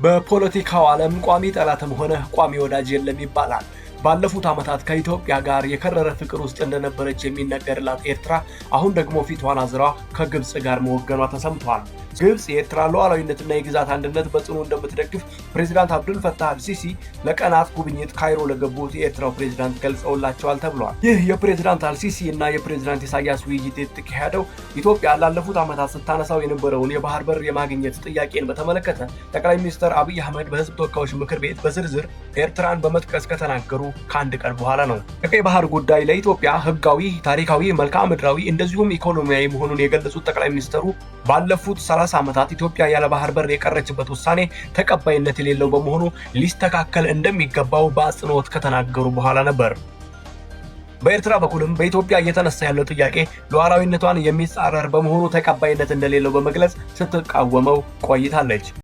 በፖለቲካው ዓለም ቋሚ ጠላትም ሆነ ቋሚ ወዳጅ የለም ይባላል። ባለፉት ዓመታት ከኢትዮጵያ ጋር የከረረ ፍቅር ውስጥ እንደነበረች የሚነገርላት ኤርትራ አሁን ደግሞ ፊቷን አዝራ ከግብጽ ጋር መወገኗ ተሰምቷል። ግብጽ የኤርትራ ሉዓላዊነትና የግዛት አንድነት በጽኑ እንደምትደግፍ ፕሬዝዳንት አብዱል ፈታህ አልሲሲ ለቀናት ጉብኝት ካይሮ ለገቡት የኤርትራው ፕሬዝዳንት ገልጸውላቸዋል ተብሏል። ይህ የፕሬዝዳንት አልሲሲ እና የፕሬዝዳንት ኢሳያስ ውይይት የተካሄደው ኢትዮጵያ ላለፉት ዓመታት ስታነሳው የነበረውን የባህር በር የማግኘት ጥያቄን በተመለከተ ጠቅላይ ሚኒስትር አብይ አህመድ በሕዝብ ተወካዮች ምክር ቤት በዝርዝር ኤርትራን በመጥቀስ ከተናገሩ ከአንድ ቀን በኋላ ነው። የቀይ ባህር ጉዳይ ለኢትዮጵያ ሕጋዊ፣ ታሪካዊ፣ መልክዓ ምድራዊ እንደዚሁም ኢኮኖሚያዊ መሆኑን የገለጹት ጠቅላይ ሚኒስትሩ ባለፉት 30 ዓመታት ኢትዮጵያ ያለ ባህር በር የቀረችበት ውሳኔ ተቀባይነት የሌለው በመሆኑ ሊስተካከል እንደሚገባው በአጽንኦት ከተናገሩ በኋላ ነበር። በኤርትራ በኩልም በኢትዮጵያ እየተነሳ ያለው ጥያቄ ሉዓላዊነቷን የሚጻረር በመሆኑ ተቀባይነት እንደሌለው በመግለጽ ስትቃወመው ቆይታለች።